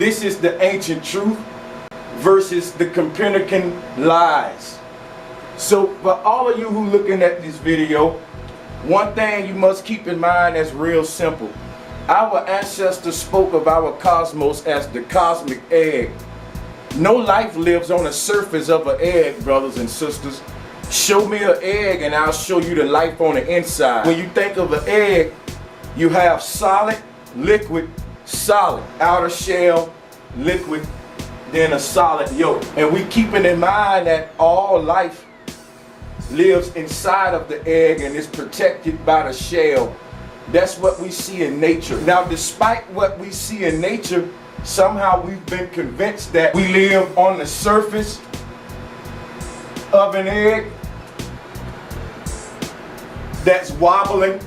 This is the ancient truth versus the Copernican lies. So for all of you who looking at this video, one thing you must keep in mind that's real simple. Our ancestors spoke of our cosmos as the cosmic egg. No life lives on the surface of an egg, brothers and sisters. Show me an egg and I'll show you the life on the inside. When you think of an egg, you have solid, liquid, solid. Outer shell, liquid, then a solid yolk. And we keeping in mind that all life lives inside of the egg and is protected by the shell. That's what we see in nature. Now, despite what we see in nature, somehow we've been convinced that we live on the surface of an egg that's wobbling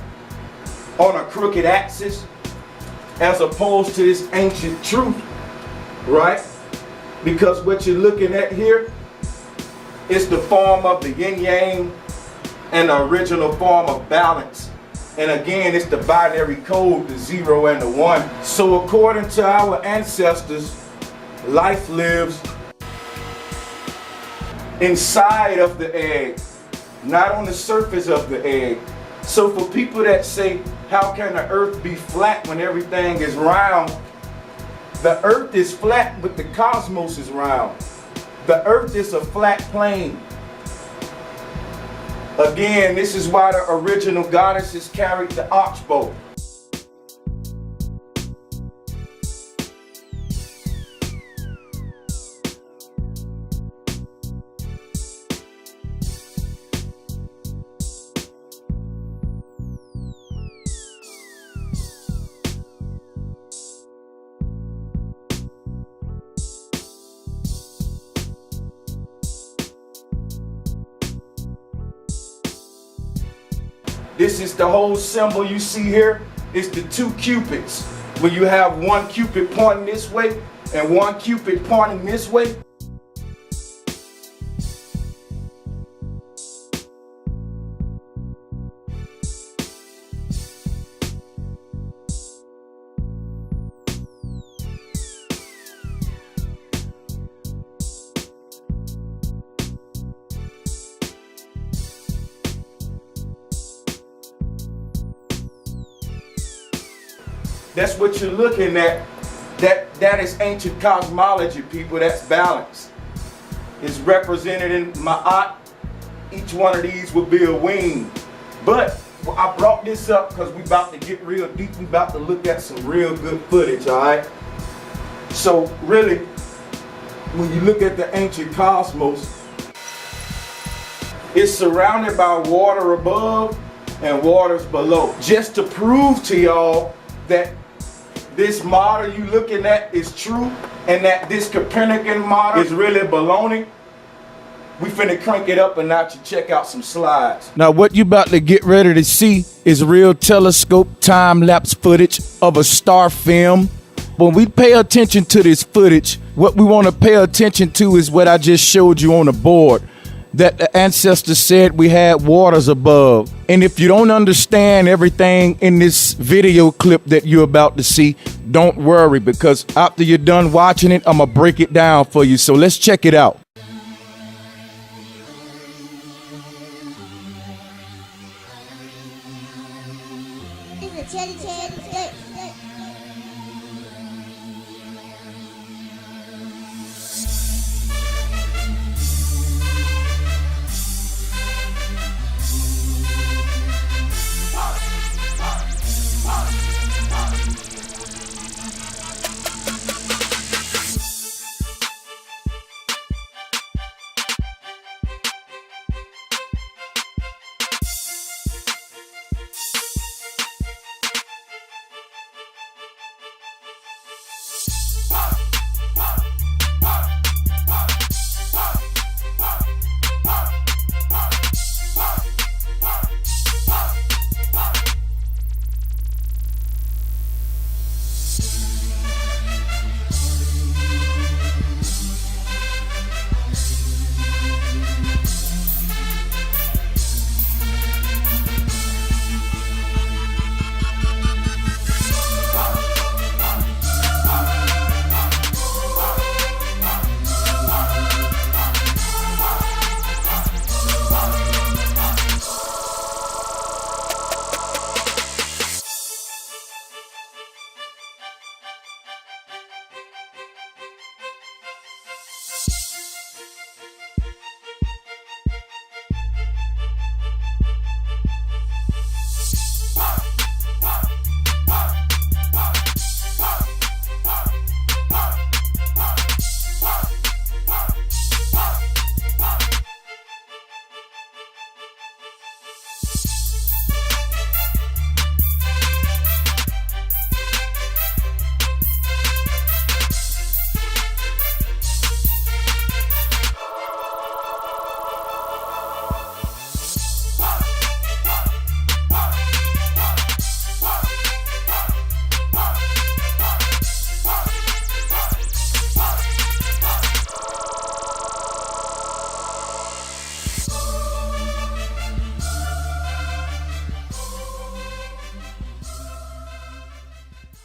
on a crooked axis, as opposed to this ancient truth, right? Because what you're looking at here is the form of the yin-yang and the original form of balance. And again, it's the binary code, the 0 and the 1. So according to our ancestors, life lives inside of the egg, not on the surface of the egg. So for people that say, how can the earth be flat when everything is round? The earth is flat, but the cosmos is round. The earth is a flat plane. Again, this is why the original goddesses carried the oxbow. This is the whole symbol you see here. It's the two cupids, where you have one cupid pointing this way and one cupid pointing this way. That's what you're looking at. That is ancient cosmology, people. That's balance. It's represented in Ma'at. Each one of these will be a wing. But I brought this up because we about to get real deep. We about to look at some real good footage, all right? So really, when you look at the ancient cosmos, it's surrounded by water above and waters below. Just to prove to y'all that this model you looking at is true and that this Copernican model is really baloney, we finna crank it up a notch and check out some slides. Now what you about to get ready to see is real telescope time-lapse footage of a star film. When we pay attention to this footage, what we want to pay attention to is what I just showed you on the board, that the ancestors said we had waters above. And if you don't understand everything in this video clip that you're about to see, don't worry, because after you're done watching it, I'm gonna break it down for you. So let's check it out.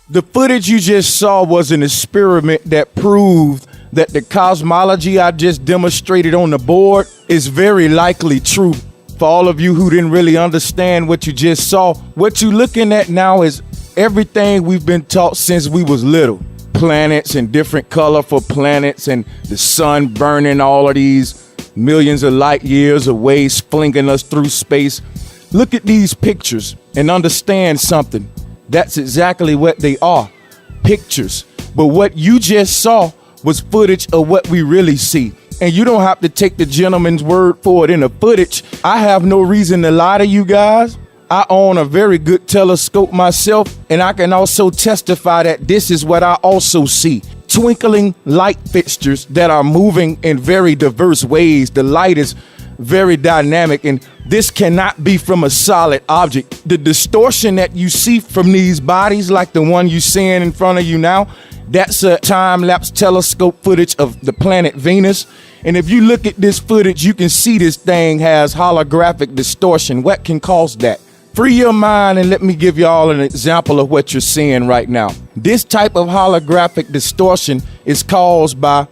The footage you just saw was an experiment that proved that the cosmology I just demonstrated on the board is very likely true. For all of you who didn't really understand what you just saw, what you're looking at now is everything we've been taught since we was little. Planets and different colorful planets and the sun burning all of these millions of light years away, flinging us through space. Look at these pictures and understand something. That's exactly what they are, pictures. But what you just saw was footage of what we really see. And you don't have to take the gentleman's word for it in the footage. I have no reason to lie to you guys. I own a very good telescope myself, and I can also testify that this is what I also see. Twinkling light fixtures that are moving in very diverse ways. The light is very dynamic, and this cannot be from a solid object. The distortion that you see from these bodies, like the one you're seeing in front of you now, that's a time-lapse telescope footage of the planet Venus. And if you look at this footage, you can see this thing has holographic distortion. What can cause that? Free your mind and let me give y'all an example of what you're seeing right now. This type of holographic distortion is caused by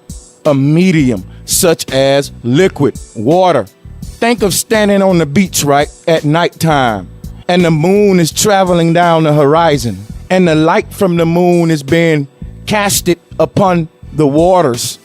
a medium, such as liquid, water. Think of standing on the beach, right, at nighttime, and the moon is traveling down the horizon, and the light from the moon is being casted upon the waters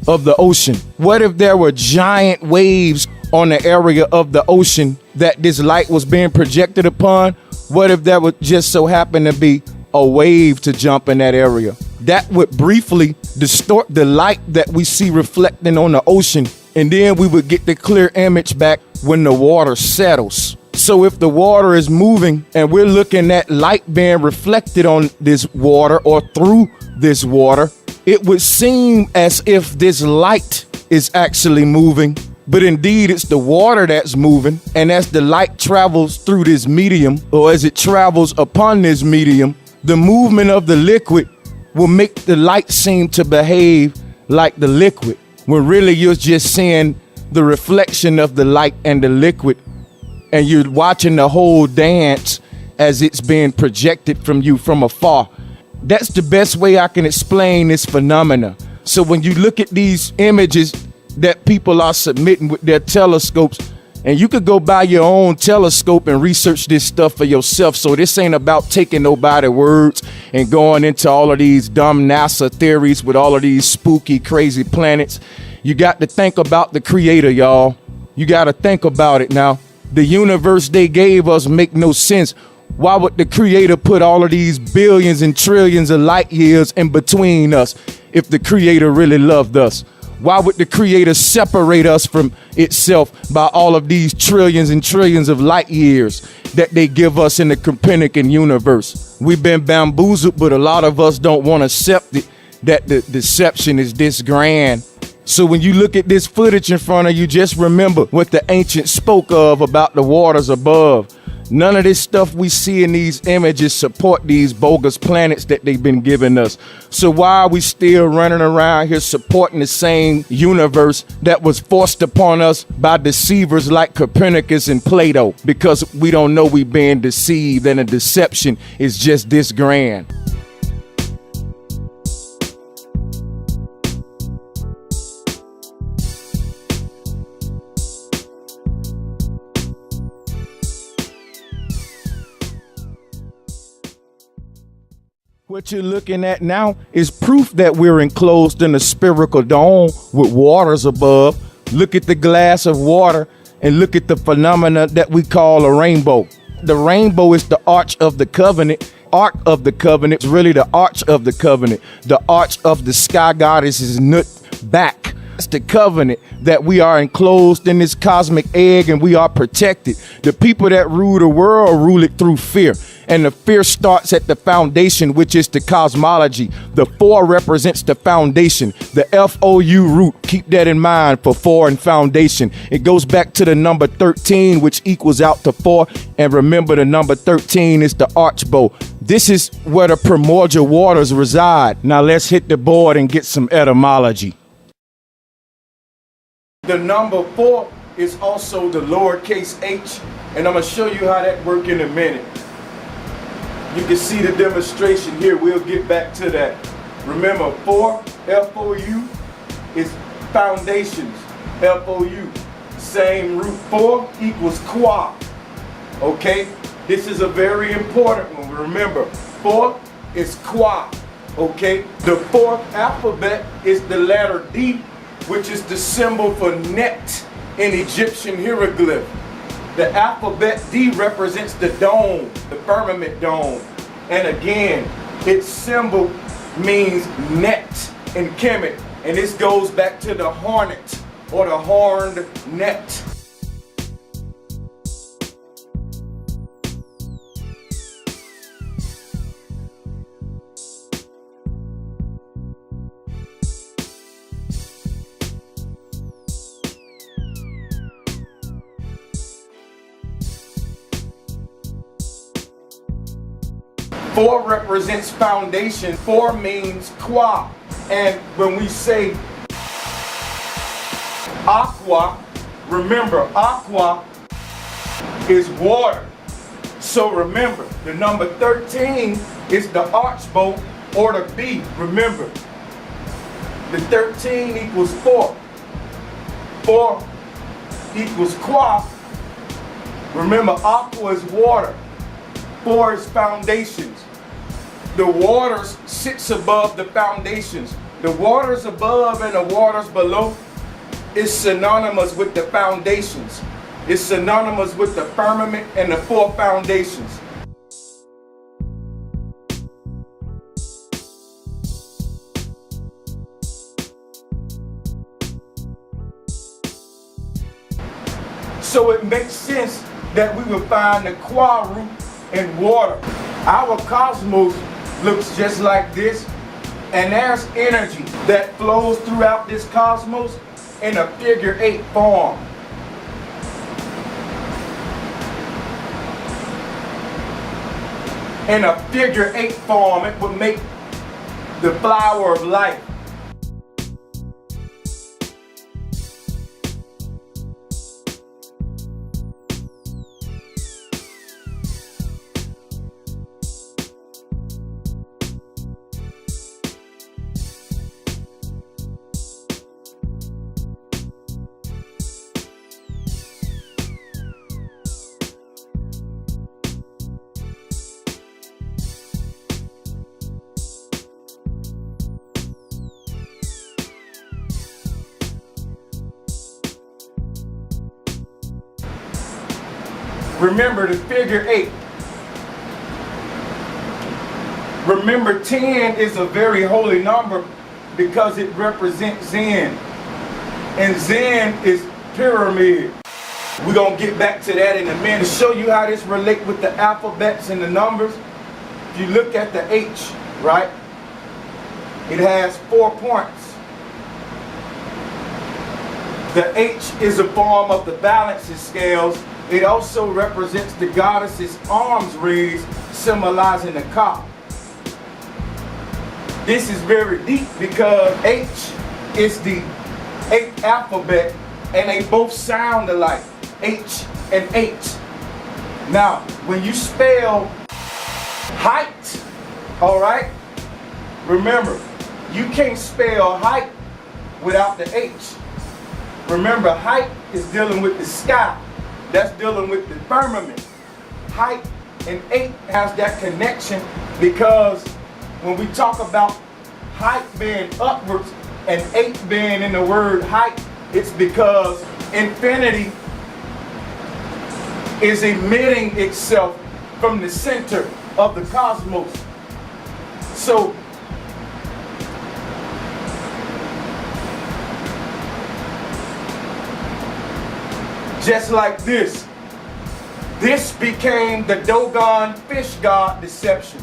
of the ocean. What if there were giant waves on the area of the ocean that this light was being projected upon? What if there would just so happen to be a wave to jump in that area? That would briefly distort the light that we see reflecting on the ocean, and then we would get the clear image back when the water settles. So if the water is moving and we're looking at light being reflected on this water or through this water, it would seem as if this light is actually moving, but indeed it's the water that's moving. And as the light travels through this medium, or as it travels upon this medium, the movement of the liquid will make the light seem to behave like the liquid, when really you're just seeing the reflection of the light and the liquid, and you're watching the whole dance as it's being projected from you from afar. That's the best way I can explain this phenomena. So when you look at these images that people are submitting with their telescopes, and you could go buy your own telescope and research this stuff for yourself. So this ain't about taking nobody's words and going into all of these dumb NASA theories with all of these spooky, crazy planets. You got to think about the creator, y'all. You got to think about it now. The universe they gave us make no sense. Why would the creator put all of these billions and trillions of light years in between us if the creator really loved us? Why would the creator separate us from itself by all of these trillions and trillions of light years that they give us in the Copernican universe? We've been bamboozled, but a lot of us don't want to accept it, that the deception is this grand. So when you look at this footage in front of you, just remember what the ancients spoke of about the waters above. None of this stuff we see in these images support these bogus planets that they've been giving us. So why are we still running around here supporting the same universe that was forced upon us by deceivers like Copernicus and Plato? Because we don't know we're being deceived, and the deception is just this grand. What you're looking at now is proof that we're enclosed in a spherical dome with waters above. Look at the glass of water and look at the phenomena that we call a rainbow. The rainbow is the arch of the covenant. Ark of the covenant is really the arch of the covenant. The arch of the sky goddess's nut back. That's the covenant, that we are enclosed in this cosmic egg and we are protected. The people that rule the world rule it through fear. And the fear starts at the foundation, which is the cosmology. The 4 represents the foundation, the FOU root. Keep that in mind for 4 and foundation. It goes back to the number 13, which equals out to 4. And remember, the number 13 is the archbow. This is where the primordial waters reside. Now let's hit the board and get some etymology. The number 4 is also the lowercase h, and I'm going to show you how that works in a minute. You can see the demonstration here. We'll get back to that. Remember, 4, F-O-U, is foundations, F-O-U. Same root, 4 equals qua. Okay? This is a very important one. Remember, 4 is qua. Okay? The 4th alphabet is the letter D, which is the symbol for net in Egyptian hieroglyph. The alphabet D represents the dome, the firmament dome. And again, its symbol means net in Kemet. And this goes back to the hornet or the horned net. Four represents foundation. 4 means qua. And when we say aqua, remember aqua is water. So remember, the number 13 is the archbolt or the B. Remember, the 13 equals 4. 4 equals qua. Remember, aqua is water. 4 is foundations. The waters sits above the foundations. The waters above and the waters below is synonymous with the foundations. It's synonymous with the firmament and the 4 foundations. So it makes sense that we will find the qua root in water. Our cosmos looks just like this, and there's energy that flows throughout this cosmos in a figure 8 form. In a figure 8 form, it would make the flower of life. Remember the figure 8. Remember 10 is a very holy number because it represents Zen. And Zen is pyramid. We're going to get back to that in a minute. To show you how this relates with the alphabets and the numbers. If you look at the H, right? It has 4 points. The H is a form of the balancing scales. It also represents the goddess's arms raised, symbolizing the ka. This is very deep because H is the 8th alphabet and they both sound alike, H and H. Now, when you spell height, all right, remember, you can't spell height without the H. Remember, height is dealing with the sky. That's dealing with the firmament. Height and 8 has that connection because when we talk about height being upwards and 8 being in the word height, it's because infinity is emitting itself from the center of the cosmos. So just like this became the Dogon fish god deception.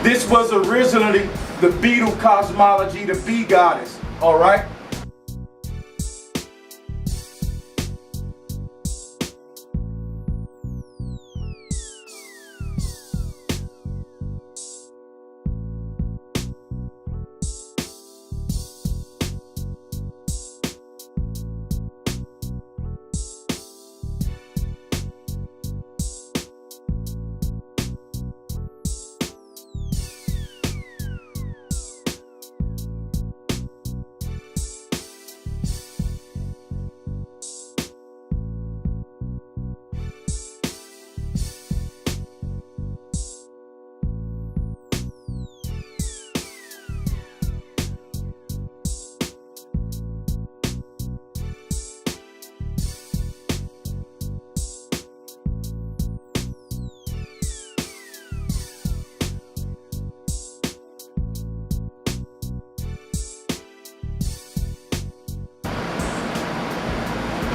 This was originally the beetle cosmology, the bee goddess, all right?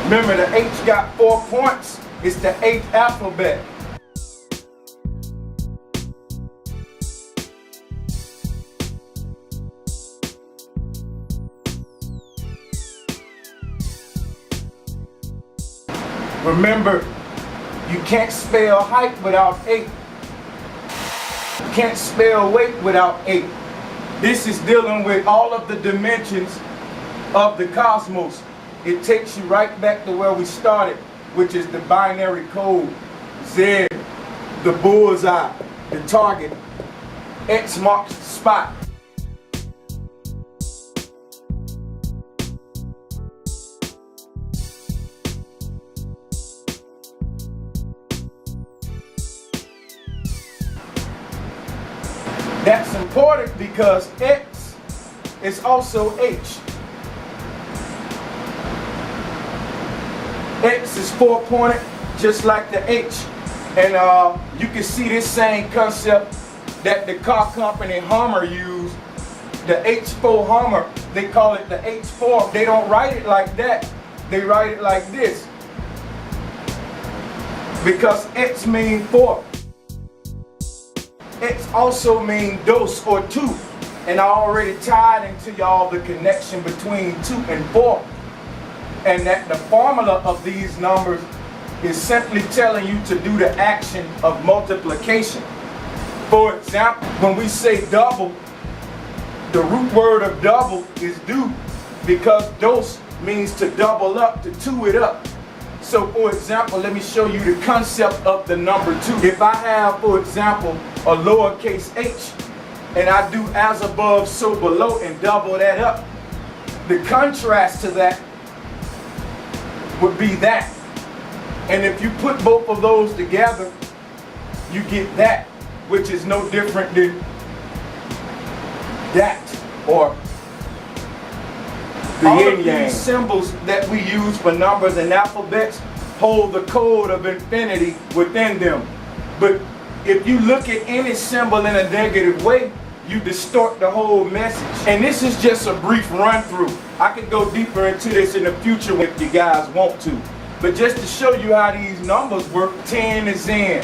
Remember, the H got 4 points. It's the 8th alphabet. Remember, you can't spell height without 8. You can't spell weight without 8. This is dealing with all of the dimensions of the cosmos. It takes you right back to where we started, which is the binary code. Z, the bullseye, the target. X marks the spot. That's important because X is also H. X is 4-pointed just like the H. And you can see this same concept that the car company Hummer used. The H4 Hummer, they call it the H4. They don't write it like that. They write it like this. Because X means 4. X also means dos or 2. And I already tied into y'all the connection between 2 and 4. And that the formula of these numbers is simply telling you to do the action of multiplication. For example, when we say double, the root word of double is do, because dos means to double up, to two it up. So for example, let me show you the concept of the number 2. If I have, for example, a lowercase h, and I do as above, so below, and double that up, the contrast to that would be that. And if you put both of those together, you get that, which is no different than that, or the all of these symbols that we use for numbers and alphabets hold the code of infinity within them. But if you look at any symbol in a negative way, you distort the whole message. And this is just a brief run through. I could go deeper into this in the future if you guys want to. But just to show you how these numbers work, 10 is in.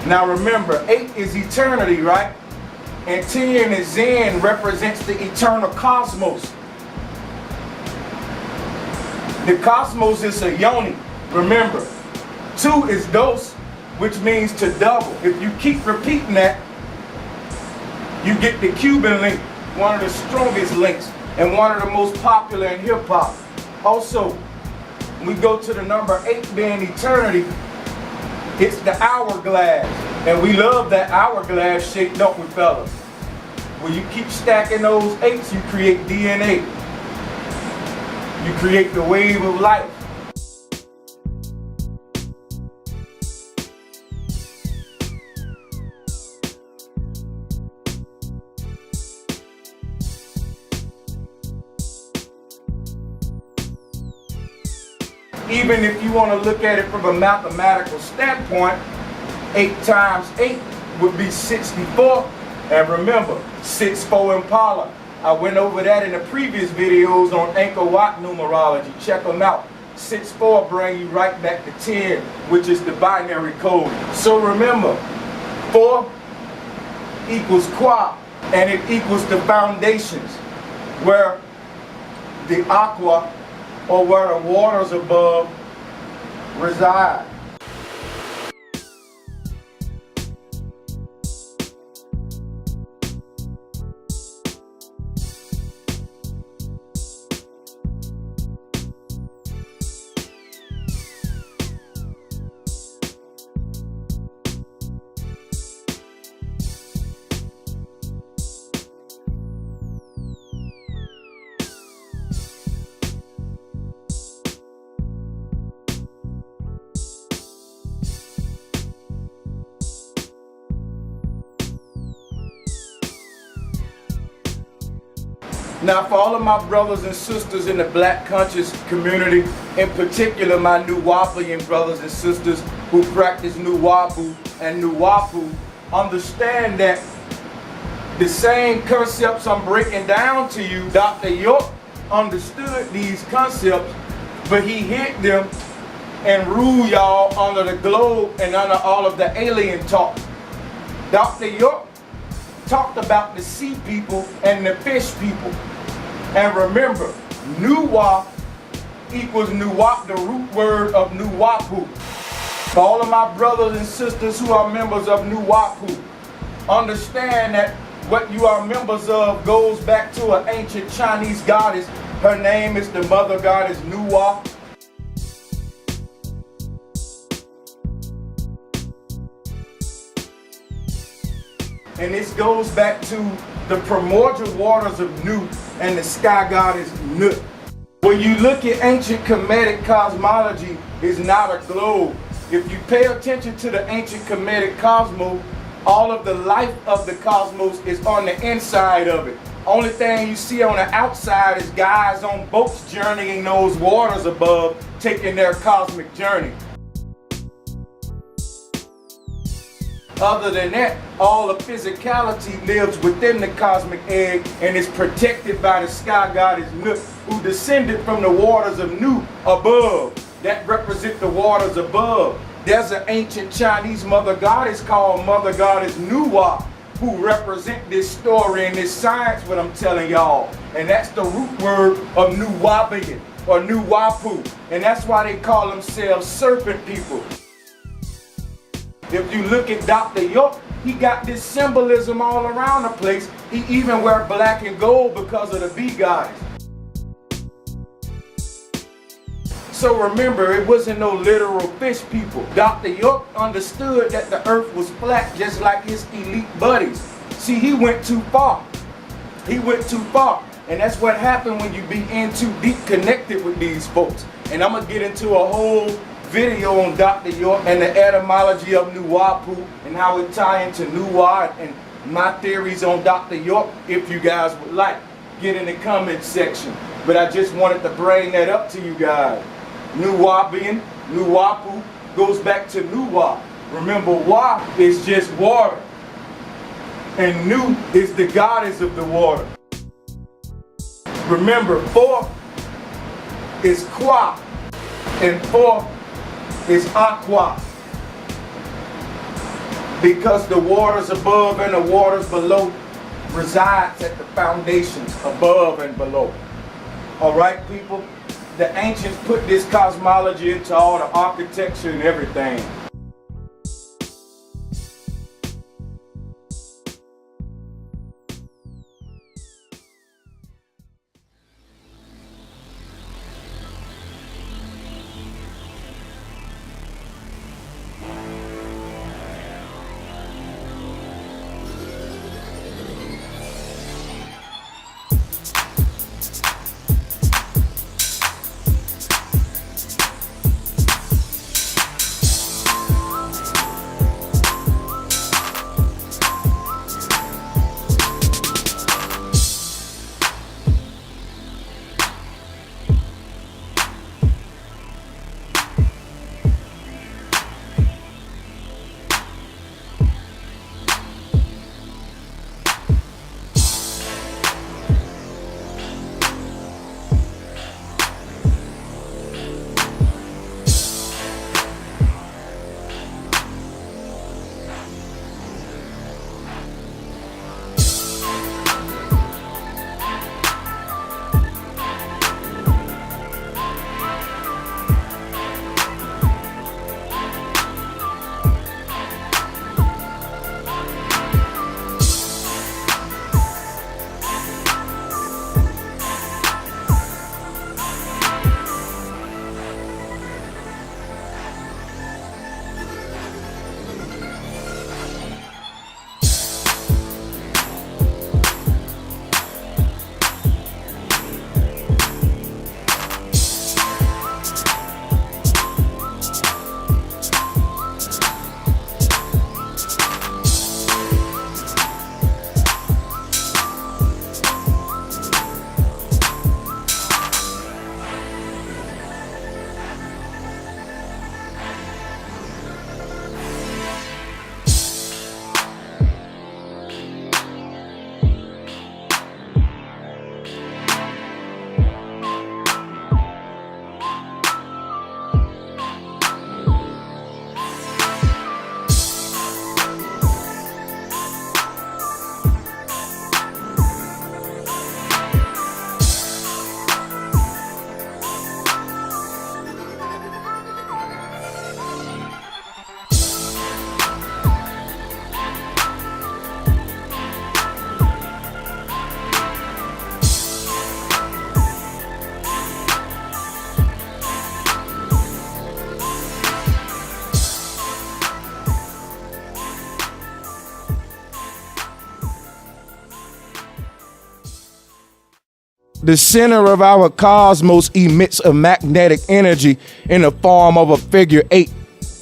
Now remember, 8 is eternity, right? And 10 is in represents the eternal cosmos. The cosmos is a yoni. Remember, 2 is dos, which means to double. If you keep repeating that, you get the Cuban link, one of the strongest links and one of the most popular in hip hop. Also, we go to the number 8 being eternity. It's the hourglass. And we love that hourglass shape, don't we, fellas? When you keep stacking those 8s, you create DNA. You create the wave of life. Even if you want to look at it from a mathematical standpoint, 8 times 8 would be 64. And remember, 6-4 Impala. I went over that in the previous videos on Anchor Watt numerology. Check them out. 6-4 bring you right back to 10, which is the binary code. So remember, 4 equals qua, and it equals the foundations, where the aqua, or where the waters above reside. Now, for all of my brothers and sisters in the black conscious community, in particular my Nuwapian brothers and sisters who practice Nuwapu and Nuwapu, understand that the same concepts I'm breaking down to you, Dr. York understood these concepts but he hid them and ruled y'all under the globe and under all of the alien talk. Dr. York talked about the sea people and the fish people. And remember, Nuwa equals Nuwap, the root word of Nuwapu. For all of my brothers and sisters who are members of Nuwapu, understand that what you are members of goes back to an ancient Chinese goddess. Her name is the mother goddess Nuwa. And this goes back to the primordial waters of Nu and the sky goddess Nut. When you look at ancient Kemetic cosmology, it's not a globe. If you pay attention to the ancient Kemetic cosmos, all of the life of the cosmos is on the inside of it. Only thing you see on the outside is guys on boats journeying those waters above, taking their cosmic journey. Other than that, all the physicality lives within the cosmic egg and is protected by the sky goddess Nut, who descended from the waters of Nu above. That represent the waters above. There's an ancient Chinese mother goddess called Mother Goddess Nuwa, who represent this story and this science what I'm telling y'all. And that's the root word of Nuwabian or Nuwapu. And that's why they call themselves serpent people. If you look at Dr. York, he got this symbolism all around the place. He even wear black and gold because of the bee goddess. So remember, it wasn't no literal fish people. Dr. York understood that the earth was flat just like his elite buddies. See, he went too far. He went too far. And that's what happened when you be in too deep connected with these folks. And I'm going to get into a whole video on Dr. York and the etymology of Nuwapu and how it tie into Nuwa and my theories on Dr. York, if you guys would like. Get in the comment section. But I just wanted to bring that up to you guys. Nuwabian, Nuwapu goes back to Nuwa. Remember, Wa is just water. And Nu is the goddess of the water. Remember, 4 is Kwa. And 4 is Aqua. Because the waters above and the waters below resides at the foundations above and below. Alright, people? The ancients put this cosmology into all the architecture and everything. The center of our cosmos emits a magnetic energy in the form of a figure 8.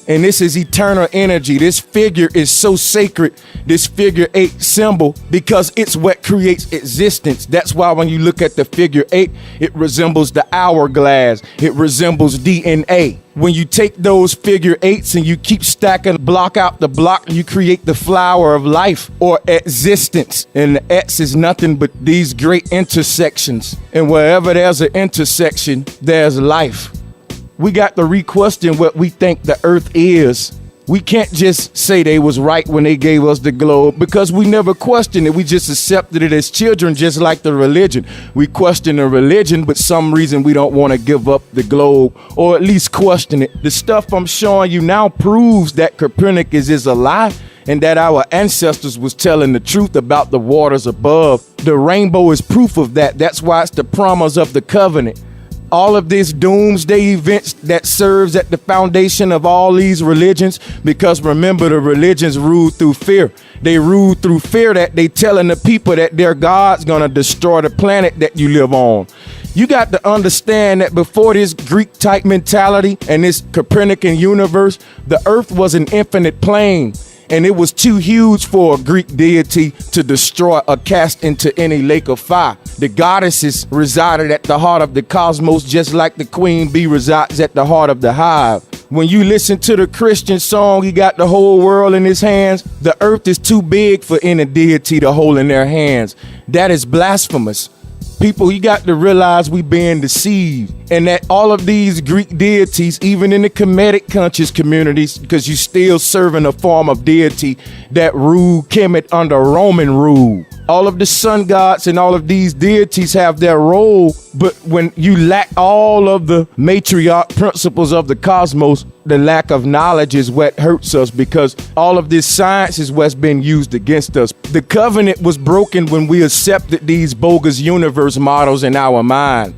And this is eternal energy. This figure is so sacred, this figure 8 symbol, because it's what creates existence. That's why when you look at the figure 8, it resembles the hourglass. It resembles DNA. When you take those figure 8s and you keep stacking block out the block, you create the flower of life or existence. And the X is nothing but these great intersections. And wherever there's an intersection, there's life. We got to re-question what we think the earth is. We can't just say they was right when they gave us the globe, because we never questioned it. We just accepted it as children, just like the religion. We question the religion, but some reason we don't want to give up the globe, or at least question it. The stuff I'm showing you now proves that Copernicus is a lie, and that our ancestors was telling the truth about the waters above. The rainbow is proof of that. That's why it's the promise of the covenant. All of these doomsday events that serves at the foundation of all these religions, because remember, the religions rule through fear. They rule through fear that they telling the people that their God's gonna destroy the planet that you live on. You got to understand that before this Greek type mentality and this Copernican universe, the earth was an infinite plane. And it was too huge for a Greek deity to destroy or cast into any lake of fire. The goddesses resided at the heart of the cosmos, just like the queen bee resides at the heart of the hive. When you listen to the Christian song, he got the whole world in his hands. The earth is too big for any deity to hold in their hands. That is blasphemous. People, you got to realize we being deceived, and that all of these Greek deities, even in the Kemetic conscious communities, because you still serving a form of deity that rule Kemet under Roman rule. All of the sun gods and all of these deities have their role, but when you lack all of the matriarch principles of the cosmos, the lack of knowledge is what hurts us, because all of this science is what's been used against us. The covenant was broken when we accepted these bogus universe models in our mind.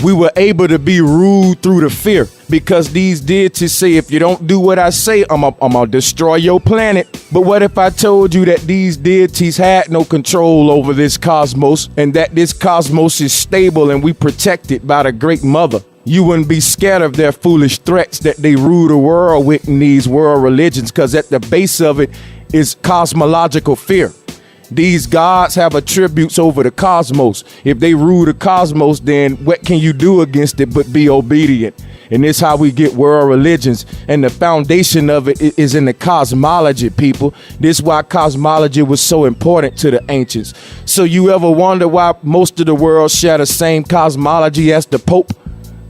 We were able to be ruled through the fear, because these deities say, if you don't do what I say, I'm gonna destroy your planet. But what if I told you that these deities had no control over this cosmos, and that this cosmos is stable and we protect it by the Great Mother? You wouldn't be scared of their foolish threats that they rule the world with in these world religions, because at the base of it is cosmological fear. These gods have attributes over the cosmos. If they rule the cosmos, then what can you do against it but be obedient? And this is how we get world religions. And the foundation of it is in the cosmology, people. This is why cosmology was so important to the ancients. So you ever wonder why most of the world share the same cosmology as the Pope?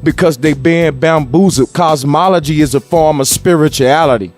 Because they been bamboozled. Cosmology is a form of spirituality.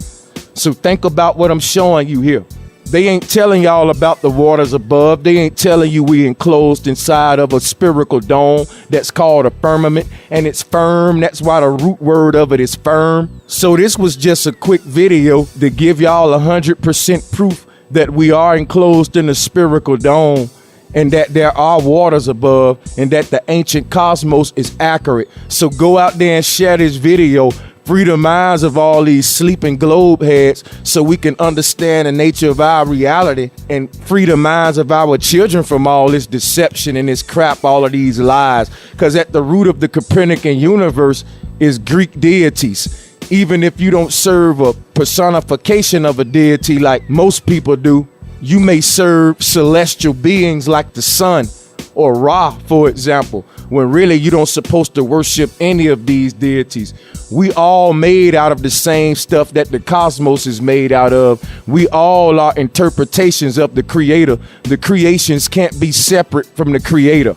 So think about what I'm showing you here. They ain't telling y'all about the waters above. They ain't telling you we enclosed inside of a spherical dome that's called a firmament, and it's firm. That's why the root word of it is firm. So this was just a quick video to give y'all 100% proof that we are enclosed in a spherical dome, and that there are waters above, and that the ancient cosmos is accurate. So go out there and share this video. Free the minds of all these sleeping globe heads, so we can understand the nature of our reality, and free the minds of our children from all this deception and this crap, all of these lies. Because at the root of the Copernican universe is Greek deities. Even if you don't serve a personification of a deity like most people do, you may serve celestial beings like the sun or Ra, for example, when really you don't supposed to worship any of these deities. We all made out of the same stuff that the cosmos is made out of. We all are interpretations of the creator. The creations can't be separate from the creator.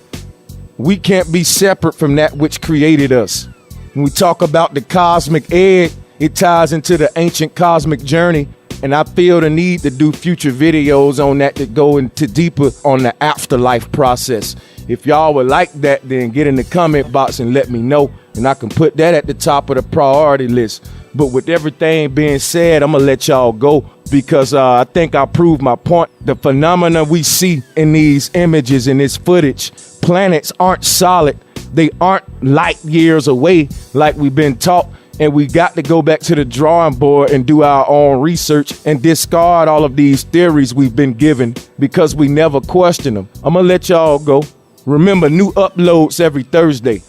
We can't be separate from that which created us. When we talk about the cosmic egg, it ties into the ancient cosmic journey. And I feel the need to do future videos on that, to go into deeper on the afterlife process. If y'all would like that, then get in the comment box and let me know, and I can put that at the top of the priority list. But with everything being said, I'm gonna let y'all go, because I think I proved my point. The phenomena we see in these images, in this footage, planets aren't solid. They aren't light years away like we've been taught. And we got to go back to the drawing board and do our own research and discard all of these theories we've been given, because we never question them. I'm gonna let y'all go. Remember, new uploads every Thursday.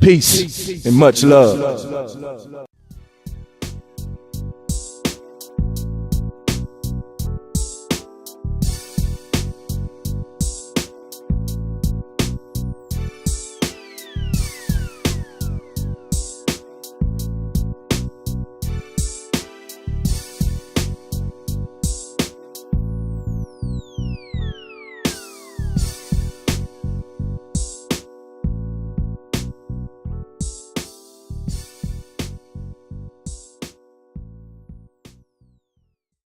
Peace and much love.